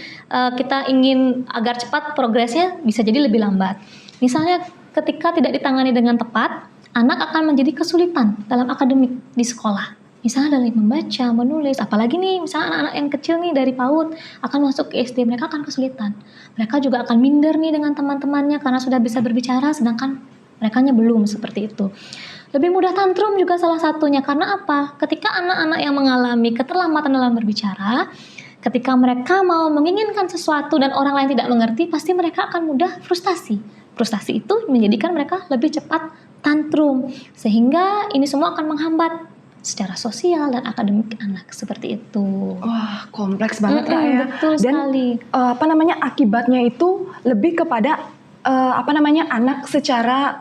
kita ingin agar cepat progresnya bisa jadi lebih lambat. Misalnya ketika tidak ditangani dengan tepat, anak akan menjadi kesulitan dalam akademik di sekolah. Misalnya dari membaca, menulis, apalagi nih misalnya anak-anak yang kecil nih dari PAUD akan masuk ke SD, mereka akan kesulitan. Mereka juga akan minder nih dengan teman-temannya karena sudah bisa berbicara, sedangkan merekanya belum seperti itu. Lebih mudah tantrum juga salah satunya, karena apa? Ketika anak-anak yang mengalami keterlambatan dalam berbicara, ketika mereka mau menginginkan sesuatu dan orang lain tidak mengerti, pasti mereka akan mudah frustasi. Frustasi itu menjadikan mereka lebih cepat tantrum, sehingga ini semua akan menghambat secara sosial dan akademik anak, seperti itu. Wah, kompleks banget Kak ya. Betul Dan sekali. akibatnya itu lebih kepada anak secara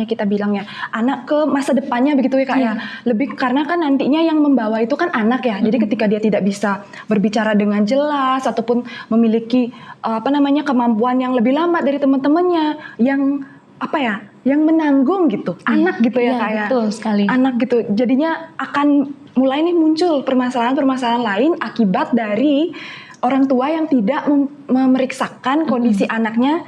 kita bilangnya anak ke masa depannya begitu ya Kak ya. Lebih karena kan nantinya yang membawa itu kan anak ya. Jadi ketika dia tidak bisa berbicara dengan jelas ataupun memiliki kemampuan yang lebih lambat dari teman-temannya yang menanggung gitu. Anak gitu ya Kak ya. Betul sekali. Anak gitu. Jadinya akan mulai nih muncul permasalahan-permasalahan lain akibat dari orang tua yang tidak memeriksakan kondisi anaknya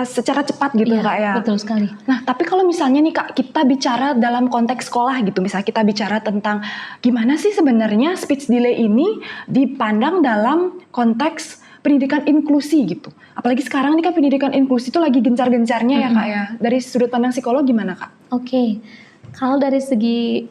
secara cepat gitu Kak ya. Betul sekali. Nah, tapi kalau misalnya nih Kak, kita bicara dalam konteks sekolah gitu, misalnya kita bicara tentang gimana sih sebenarnya speech delay ini dipandang dalam konteks pendidikan inklusi gitu. Apalagi sekarang nih Kak, pendidikan inklusi itu lagi gencar-gencarnya ya Kak ya. Dari sudut pandang psikolog gimana Kak? Oke. Kalau dari segi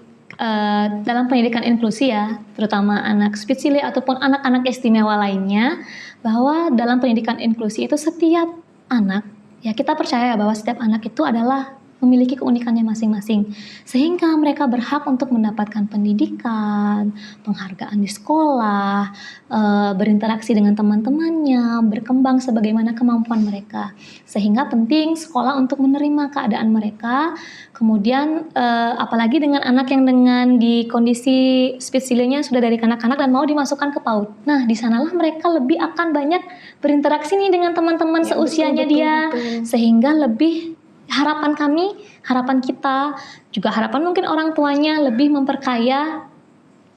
dalam pendidikan inklusi ya, terutama anak speech delay ataupun anak-anak istimewa lainnya, bahwa dalam pendidikan inklusi itu setiap anak, ya kita percaya bahwa setiap anak itu adalah memiliki keunikannya masing-masing, sehingga mereka berhak untuk mendapatkan pendidikan, penghargaan di sekolah, berinteraksi dengan teman-temannya, berkembang sebagaimana kemampuan mereka. Sehingga penting sekolah untuk menerima keadaan mereka. Kemudian apalagi dengan anak yang dengan di kondisi speech delay-nya sudah dari kanak-kanak dan mau dimasukkan ke PAUD. Nah, di sanalah mereka lebih akan banyak berinteraksi nih dengan teman-teman seusianya dia, sehingga lebih harapan kita, juga harapan mungkin orang tuanya lebih memperkaya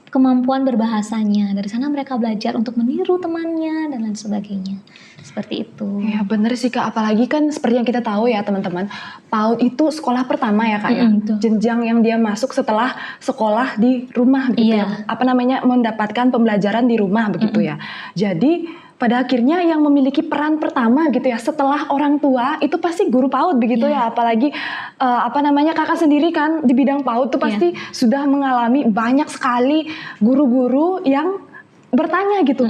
kemampuan berbahasanya. Dari sana mereka belajar untuk meniru temannya dan lain sebagainya. Seperti itu. Ya bener sih Kak, apalagi kan seperti yang kita tahu ya teman-teman, PAUD itu sekolah pertama ya Kak ya. Jenjang yang dia masuk setelah sekolah di rumah gitu ya. Mendapatkan pembelajaran di rumah begitu ya. Jadi pada akhirnya yang memiliki peran pertama gitu ya setelah orang tua itu pasti guru PAUD begitu ya. Apalagi Kakak sendiri kan di bidang PAUD tuh pasti sudah mengalami banyak sekali guru-guru yang bertanya gitu.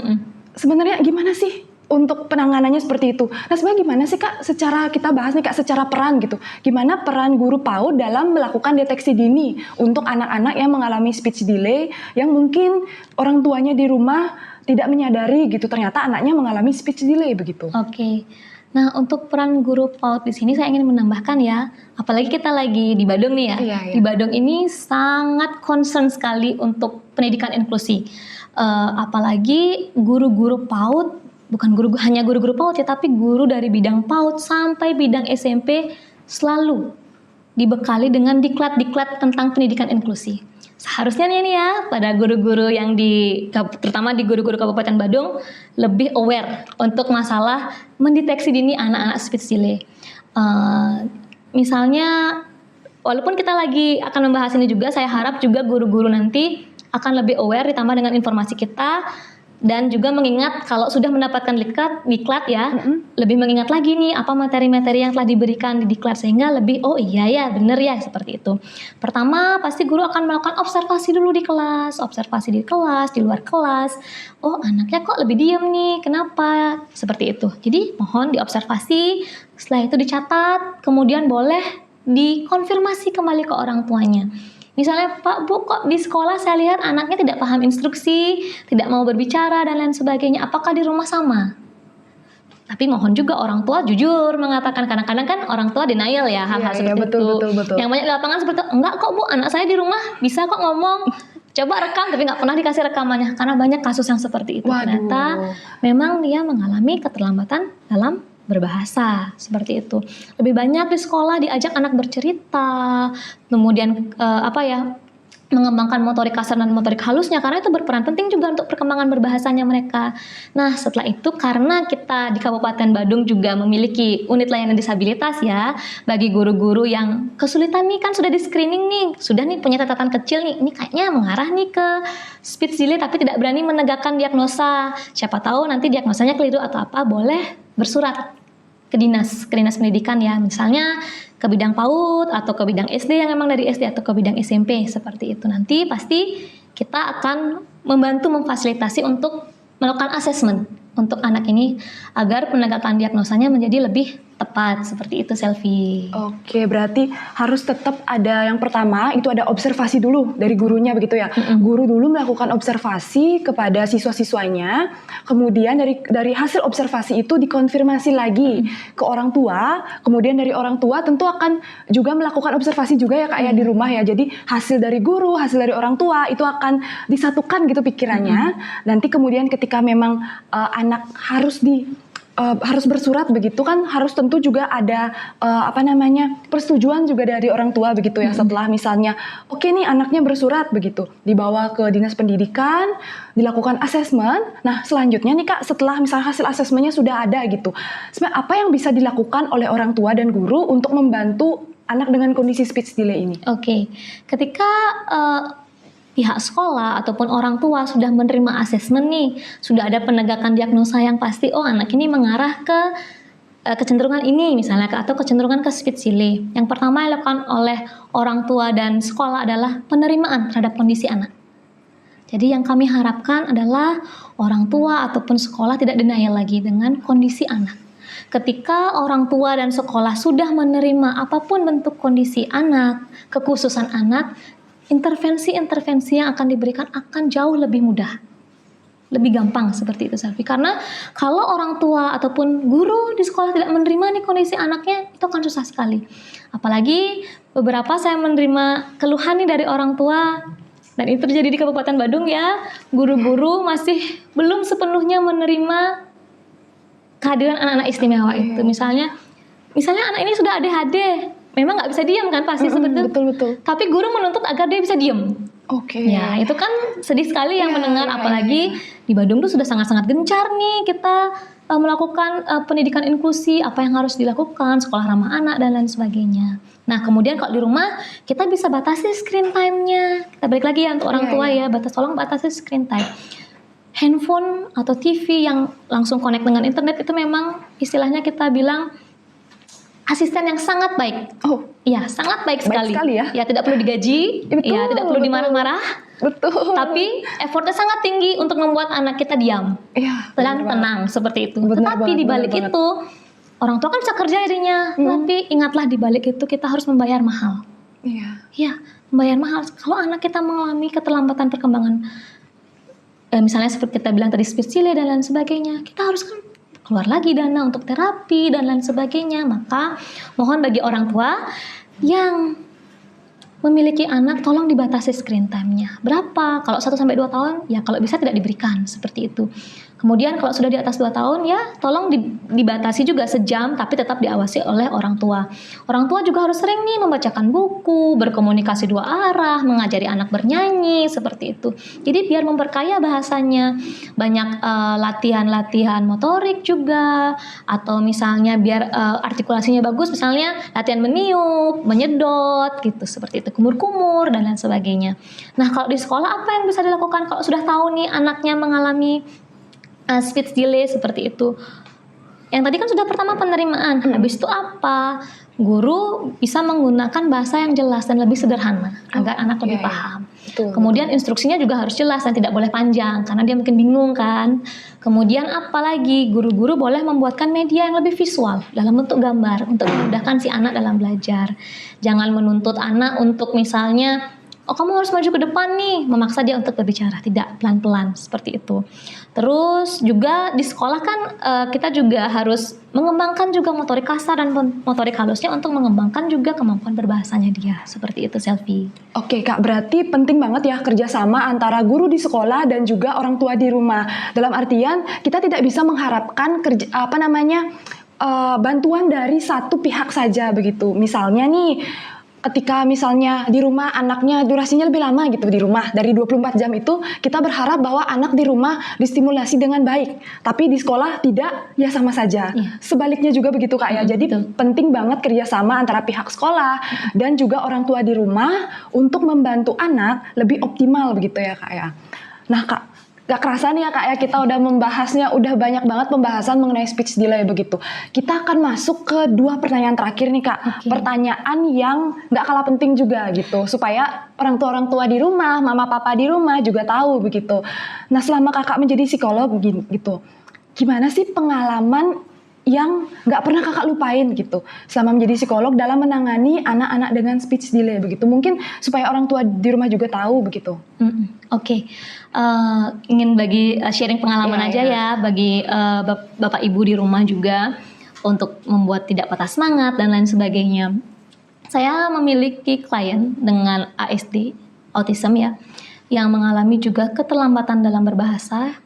Sebenarnya gimana sih untuk penanganannya seperti itu? Nah sebenarnya gimana sih Kak secara kita bahas nih Kak secara peran gitu. Gimana peran guru PAUD dalam melakukan deteksi dini untuk anak-anak yang mengalami speech delay yang mungkin orang tuanya di rumah tidak menyadari gitu ternyata anaknya mengalami speech delay begitu. Oke. Nah, untuk peran guru PAUD di sini saya ingin menambahkan ya, apalagi kita lagi di Badung nih ya. Di Badung ini sangat concern sekali untuk pendidikan inklusi. Apalagi guru-guru PAUD, bukan hanya guru-guru PAUD ya, tapi guru dari bidang PAUD sampai bidang SMP selalu dibekali dengan diklat-diklat tentang pendidikan inklusi. Seharusnya nih ya, pada guru-guru yang terutama di guru-guru Kabupaten Badung lebih aware untuk masalah mendeteksi dini anak-anak speech delay. Misalnya, walaupun kita lagi akan membahas ini juga, saya harap juga guru-guru nanti akan lebih aware ditambah dengan informasi kita. Dan juga mengingat kalau sudah mendapatkan diklat ya, lebih mengingat lagi nih apa materi-materi yang telah diberikan di diklat sehingga lebih bener ya seperti itu. Pertama pasti guru akan melakukan observasi dulu di kelas, di luar kelas. Oh anaknya kok lebih diam nih, kenapa? Seperti itu. Jadi mohon diobservasi, setelah itu dicatat, kemudian boleh dikonfirmasi kembali ke orang tuanya. Misalnya, Pak, Bu, kok di sekolah saya lihat anaknya tidak paham instruksi, tidak mau berbicara, dan lain sebagainya. Apakah di rumah sama? Tapi mohon juga orang tua jujur mengatakan, kadang-kadang kan orang tua denial ya hal-hal seperti itu. Betul. Yang banyak di lapangan seperti itu, enggak kok Bu, anak saya di rumah bisa kok ngomong. Coba rekam, tapi nggak pernah dikasih rekamannya. Karena banyak kasus yang seperti itu. Ternyata memang dia mengalami keterlambatan dalam berbahasa, seperti itu. Lebih banyak di sekolah diajak anak bercerita, kemudian mengembangkan motorik kasar dan motorik halusnya, karena itu berperan penting juga untuk perkembangan berbahasanya mereka. Nah, setelah itu karena kita di Kabupaten Badung juga memiliki unit layanan disabilitas ya, bagi guru-guru yang kesulitan nih, kan sudah di screening nih, sudah nih punya catatan kecil nih, ini kayaknya mengarah nih ke speech delay tapi tidak berani menegakkan diagnosa. Siapa tahu nanti diagnosanya keliru atau apa, boleh bersurat ke dinas pendidikan ya, misalnya ke bidang PAUD atau ke bidang SD yang memang dari SD atau ke bidang SMP seperti itu. Nanti pasti kita akan membantu memfasilitasi untuk melakukan asesmen untuk anak ini agar penegakan diagnosanya menjadi lebih tepat seperti itu, Selvi. Oke, berarti harus tetap ada yang pertama itu ada observasi dulu dari gurunya begitu ya. Guru dulu melakukan observasi kepada siswa-siswanya, kemudian dari hasil observasi itu dikonfirmasi lagi ke orang tua, kemudian dari orang tua tentu akan juga melakukan observasi juga ya Kak ya di rumah ya. Jadi hasil dari guru, hasil dari orang tua itu akan disatukan gitu pikirannya. Nanti kemudian ketika memang anak harus bersurat begitu kan, harus tentu juga ada persetujuan juga dari orang tua begitu ya. Setelah misalnya oke nih anaknya bersurat begitu, dibawa ke dinas pendidikan, dilakukan asesmen. Nah selanjutnya nih Kak, setelah misalnya hasil asesmennya sudah ada gitu, sebenarnya apa yang bisa dilakukan oleh orang tua dan guru untuk membantu anak dengan kondisi speech delay ini? Oke, ketika pihak sekolah ataupun orang tua sudah menerima asesmen nih, sudah ada penegakan diagnosa yang pasti, oh anak ini mengarah ke kecenderungan ini misalnya, atau kecenderungan ke speech delay. Yang pertama yang dilakukan oleh orang tua dan sekolah adalah penerimaan terhadap kondisi anak. Jadi yang kami harapkan adalah orang tua ataupun sekolah tidak denial lagi dengan kondisi anak. Ketika orang tua dan sekolah sudah menerima apapun bentuk kondisi anak, kekhususan anak, intervensi-intervensi yang akan diberikan akan jauh lebih mudah, lebih gampang seperti itu Selvi. Karena kalau orang tua ataupun guru di sekolah tidak menerima nih kondisi anaknya, itu akan susah sekali. Apalagi beberapa saya menerima keluhan nih dari orang tua, dan itu terjadi di Kabupaten Badung ya, guru-guru masih belum sepenuhnya menerima kehadiran anak-anak istimewa itu. Misalnya anak ini sudah ADHD, memang nggak bisa diam kan pasti seperti itu. Betul. Tapi guru menuntut agar dia bisa diam. Oke. Ya itu kan sedih sekali yang mendengar. Apalagi di Badung tuh sudah sangat-sangat gencar nih kita melakukan pendidikan inklusi, apa yang harus dilakukan, sekolah ramah anak dan lain sebagainya. Nah kemudian kalau di rumah kita bisa batasi screen time-nya. Kita balik lagi ya untuk orang tua ya, tolong batasi screen time. Handphone atau TV yang langsung connect dengan internet itu memang istilahnya kita bilang asisten yang sangat baik. Oh, iya, sangat baik sekali. Ya. Ya, tidak perlu digaji, ya, tidak perlu dimarah-marah. Betul. Tapi effortnya sangat tinggi untuk membuat anak kita diam. Iya. Dan tenang seperti itu. Benar Tetapi di balik itu orang tua kan bisa kerja dirinya, tapi ingatlah di balik itu kita harus membayar mahal. Iya. Iya, membayar mahal. Kalau anak kita mengalami keterlambatan perkembangan, misalnya seperti kita bilang tadi speech delay dan lain sebagainya, kita harus kan keluar lagi dana untuk terapi dan lain sebagainya. Maka mohon bagi orang tua yang memiliki anak tolong dibatasi screen time-nya. Berapa? Kalau 1-2 tahun ya kalau bisa tidak diberikan seperti itu. Kemudian kalau sudah di atas 2 tahun ya tolong dibatasi juga sejam, tapi tetap diawasi oleh orang tua. Orang tua juga harus sering nih membacakan buku, berkomunikasi 2 arah, mengajari anak bernyanyi seperti itu. Jadi biar memperkaya bahasanya, banyak latihan-latihan motorik juga, atau misalnya biar artikulasinya bagus, misalnya latihan meniup, menyedot gitu seperti itu, kumur-kumur dan lain sebagainya. Nah kalau di sekolah apa yang bisa dilakukan kalau sudah tahu nih anaknya mengalami speech delay seperti itu? Yang tadi kan sudah pertama penerimaan, habis itu apa? Guru bisa menggunakan bahasa yang jelas dan lebih sederhana agar anak lebih paham. Betul. Kemudian instruksinya juga harus jelas dan tidak boleh panjang karena dia mungkin bingung kan. Kemudian apalagi guru-guru boleh membuatkan media yang lebih visual dalam bentuk gambar untuk memudahkan si anak dalam belajar. Jangan menuntut anak untuk misalnya, oh kamu harus maju ke depan nih, memaksa dia untuk berbicara. Tidak, pelan-pelan seperti itu. Terus juga di sekolah kan kita juga harus mengembangkan juga motorik kasar dan motorik halusnya untuk mengembangkan juga kemampuan berbahasanya dia. Seperti itu Selvi. Oke Kak, berarti penting banget ya kerjasama antara guru di sekolah dan juga orang tua di rumah. Dalam artian kita tidak bisa mengharapkan bantuan dari satu pihak saja begitu. Misalnya nih, ketika misalnya di rumah anaknya durasinya lebih lama gitu di rumah, dari 24 jam itu kita berharap bahwa anak di rumah distimulasi dengan baik, tapi di sekolah tidak, ya sama saja. Sebaliknya juga begitu Kak ya. Jadi penting banget kerjasama antara pihak sekolah dan juga orang tua di rumah untuk membantu anak lebih optimal begitu ya Kak ya. Nah Kak, Gak kerasa nih ya Kak ya, kita udah membahasnya, udah banyak banget pembahasan mengenai speech delay begitu. Kita akan masuk ke 2 pertanyaan terakhir nih Kak. Oke. Pertanyaan yang gak kalah penting juga gitu, supaya orang tua di rumah, mama papa di rumah juga tahu begitu. Nah selama Kakak menjadi psikolog gitu, gimana sih pengalaman yang gak pernah Kakak lupain gitu selama menjadi psikolog dalam menangani anak-anak dengan speech delay begitu? Mungkin supaya orang tua di rumah juga tahu begitu. Oke. Ingin bagi sharing pengalaman Iya, aja iya. ya bagi bapak ibu di rumah juga untuk membuat tidak patah semangat dan lain sebagainya. Saya memiliki klien dengan ASD, autism ya, yang mengalami juga keterlambatan dalam berbahasa.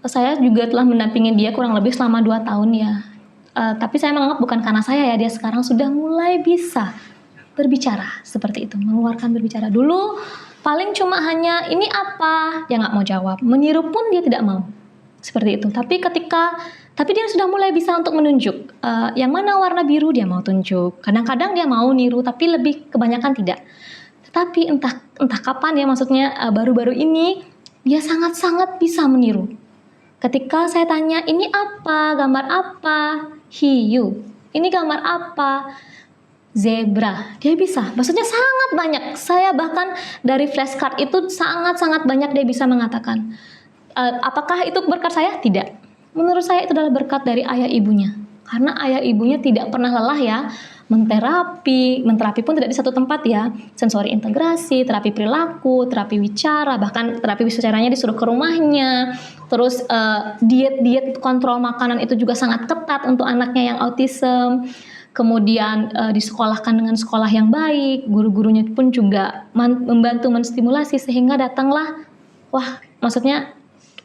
Saya juga telah mendampingi dia kurang lebih selama 2 tahun ya. Tapi saya menganggap bukan karena saya ya, dia sekarang sudah mulai bisa berbicara seperti itu, mengeluarkan berbicara. Dulu paling cuma hanya ini apa, dia nggak mau jawab. Meniru pun dia tidak mau. Seperti itu. Tapi dia sudah mulai bisa untuk menunjuk. Yang mana warna biru dia mau tunjuk. Kadang-kadang dia mau niru, tapi lebih kebanyakan tidak. Tetapi entah kapan ya, maksudnya baru-baru ini dia sangat-sangat bisa meniru. Ketika saya tanya, ini apa, gambar apa, hiu, ini gambar apa, zebra, dia bisa. Maksudnya sangat banyak. Saya bahkan dari flashcard itu sangat-sangat banyak dia bisa mengatakan. Apakah itu berkat saya? Tidak. Menurut saya itu adalah berkat dari ayah ibunya. Karena ayah ibunya tidak pernah lelah ya menterapi pun tidak di satu tempat ya. Sensori integrasi, terapi perilaku, terapi wicara, bahkan terapi wicaranya disuruh ke rumahnya. Terus diet kontrol makanan itu juga sangat ketat untuk anaknya yang autism. Kemudian disekolahkan dengan sekolah yang baik, guru-gurunya pun juga membantu menstimulasi sehingga datanglah, maksudnya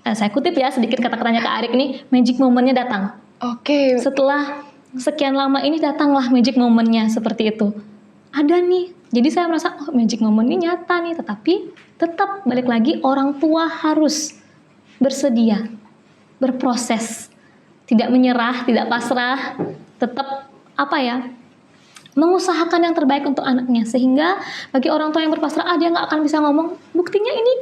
saya kutip ya sedikit kata-katanya Kak Arik nih, magic moment-nya datang. Oke. Setelah sekian lama ini datanglah magic moment-nya seperti itu. Ada nih. Jadi saya merasa magic moment ini nyata nih, tetapi tetap balik lagi orang tua harus bersedia, berproses, tidak menyerah, tidak pasrah, tetap mengusahakan yang terbaik untuk anaknya. Sehingga bagi orang tua yang berpasrah, dia nggak akan bisa ngomong, buktinya ini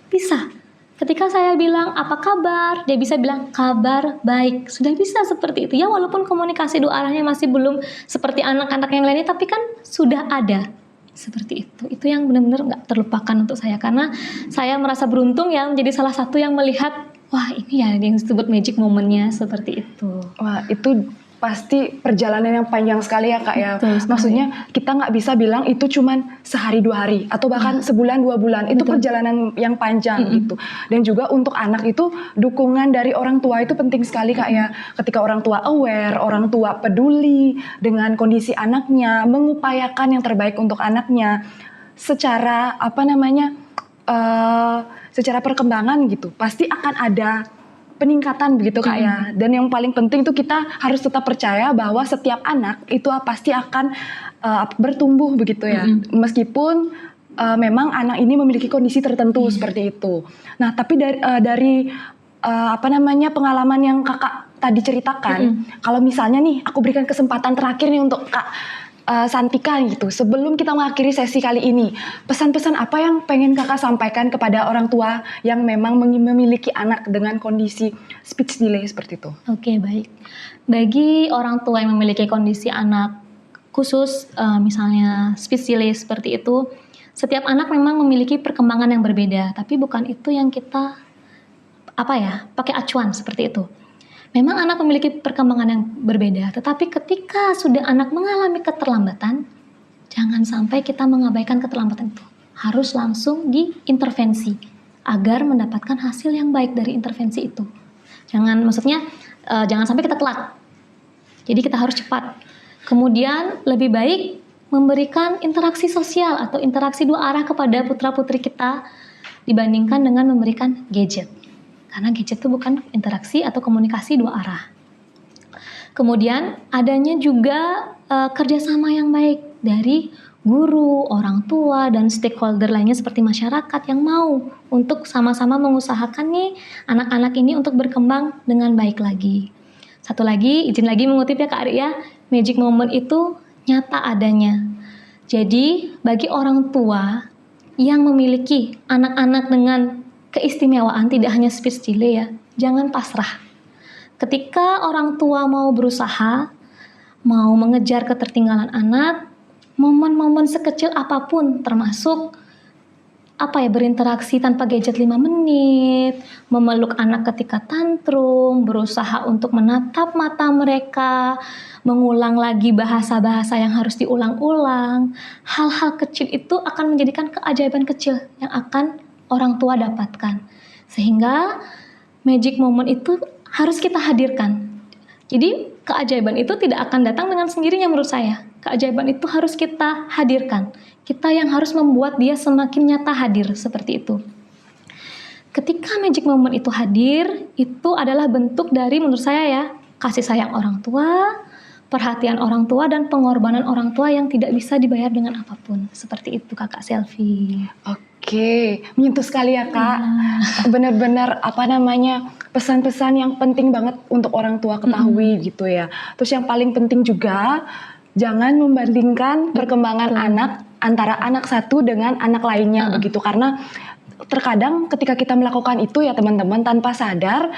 bisa. Ketika saya bilang, apa kabar? Dia bisa bilang, kabar baik. Sudah bisa seperti itu. Ya walaupun komunikasi dua arahnya masih belum seperti anak-anak yang lainnya, tapi kan sudah ada. Seperti itu. Itu yang benar-benar nggak terlupakan untuk saya. Karena saya merasa beruntung ya menjadi salah satu yang melihat, wah ini ya yang disebut magic moment-nya seperti itu. Wah itu pasti perjalanan yang panjang sekali ya Kak ya. Betul sekali. Maksudnya kita nggak bisa bilang itu cuman sehari 2 hari atau bahkan sebulan 2 bulan. Itu Betul. perjalanan yang panjang gitu. Dan juga untuk anak itu dukungan dari orang tua itu penting sekali Kak ya. Ketika orang tua aware, orang tua peduli dengan kondisi anaknya, mengupayakan yang terbaik untuk anaknya secara secara perkembangan gitu. Pasti akan ada peningkatan begitu Kak ya. Dan yang paling penting tuh kita harus tetap percaya bahwa setiap anak itu pasti akan bertumbuh begitu ya. Meskipun memang anak ini memiliki kondisi tertentu seperti itu. Nah, tapi dari pengalaman yang Kakak tadi ceritakan, kalau misalnya nih aku berikan kesempatan terakhir nih untuk Kak Santika gitu. Sebelum kita mengakhiri sesi kali ini, pesan-pesan apa yang pengen Kakak sampaikan kepada orang tua yang memang memiliki anak dengan kondisi speech delay seperti itu? Oke, baik. Bagi orang tua yang memiliki kondisi anak khusus, misalnya speech delay seperti itu, setiap anak memang memiliki perkembangan yang berbeda, tapi bukan itu yang kita pakai acuan seperti itu. Memang anak memiliki perkembangan yang berbeda, tetapi ketika sudah anak mengalami keterlambatan, jangan sampai kita mengabaikan keterlambatan itu. Harus langsung diintervensi agar mendapatkan hasil yang baik dari intervensi itu. Jangan sampai kita telat. Jadi kita harus cepat. Kemudian lebih baik memberikan interaksi sosial atau interaksi dua arah kepada putra-putri kita dibandingkan dengan memberikan gadget. Karena gadget itu bukan interaksi atau komunikasi dua arah. Kemudian adanya juga kerjasama yang baik dari guru, orang tua, dan stakeholder lainnya seperti masyarakat yang mau untuk sama-sama mengusahakan nih anak-anak ini untuk berkembang dengan baik lagi. Satu lagi, izin lagi mengutip ya Kak Ari ya, magic moment itu nyata adanya. Jadi bagi orang tua yang memiliki anak-anak dengan keistimewaan tidak hanya speech delay ya. Jangan pasrah. Ketika orang tua mau berusaha, mau mengejar ketertinggalan anak, momen-momen sekecil apapun termasuk berinteraksi tanpa gadget 5 menit, memeluk anak ketika tantrum, berusaha untuk menatap mata mereka, mengulang lagi bahasa-bahasa yang harus diulang-ulang. Hal-hal kecil itu akan menjadikan keajaiban kecil yang akan orang tua dapatkan. Sehingga magic moment itu harus kita hadirkan. Jadi keajaiban itu tidak akan datang dengan sendirinya menurut saya. Keajaiban itu harus kita hadirkan. Kita yang harus membuat dia semakin nyata hadir seperti itu. Ketika magic moment itu hadir, itu adalah bentuk dari menurut saya ya, kasih sayang orang tua, perhatian orang tua, dan pengorbanan orang tua yang tidak bisa dibayar dengan apapun. Seperti itu Kakak Selvi. Oke, menyentuh sekali ya Kak. Benar-benar pesan-pesan yang penting banget untuk orang tua ketahui gitu ya. Terus yang paling penting juga, jangan membandingkan perkembangan anak antara anak satu dengan anak lainnya begitu. Karena terkadang ketika kita melakukan itu ya teman-teman, tanpa sadar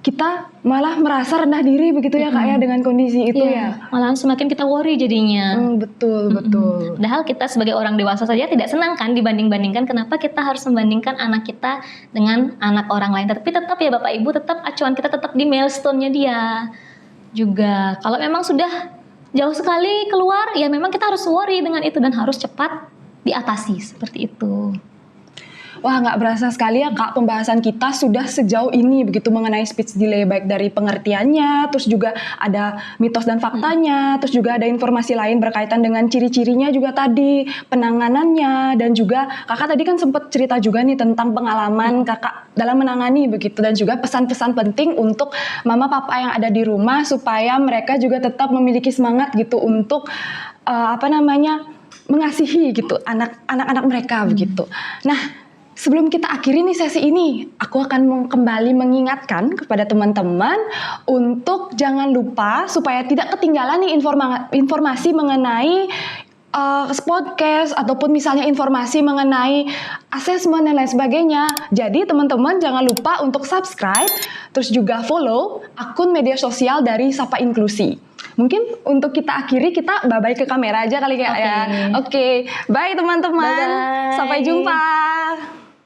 kita malah merasa rendah diri begitu ya Kak ya dengan kondisi itu ya. Malahan semakin kita worry jadinya. Betul. Padahal kita sebagai orang dewasa saja tidak senang kan dibanding-bandingkan. Kenapa kita harus membandingkan anak kita dengan anak orang lain? Tapi tetap ya Bapak Ibu, tetap acuan kita tetap di milestone-nya dia juga. Kalau memang sudah jauh sekali keluar, ya memang kita harus worry dengan itu dan harus cepat diatasi seperti itu. Wah, nggak berasa sekali ya Kak, pembahasan kita sudah sejauh ini begitu mengenai speech delay, baik dari pengertiannya, terus juga ada mitos dan faktanya, terus juga ada informasi lain berkaitan dengan ciri-cirinya juga tadi, penanganannya, dan juga Kakak tadi kan sempat cerita juga nih tentang pengalaman Kakak dalam menangani begitu, dan juga pesan-pesan penting untuk mama papa yang ada di rumah supaya mereka juga tetap memiliki semangat gitu untuk mengasihi gitu anak-anak mereka begitu. Nah, sebelum kita akhiri nih sesi ini, aku akan kembali mengingatkan kepada teman-teman untuk jangan lupa supaya tidak ketinggalan nih informasi mengenai podcast ataupun misalnya informasi mengenai asesmen dan lain sebagainya. Jadi teman-teman jangan lupa untuk subscribe, terus juga follow akun media sosial dari Sapa Inklusi. Mungkin untuk kita akhiri, kita bye-bye ke kamera aja kali ya. Oke, bye teman-teman. Bye-bye. Sampai jumpa.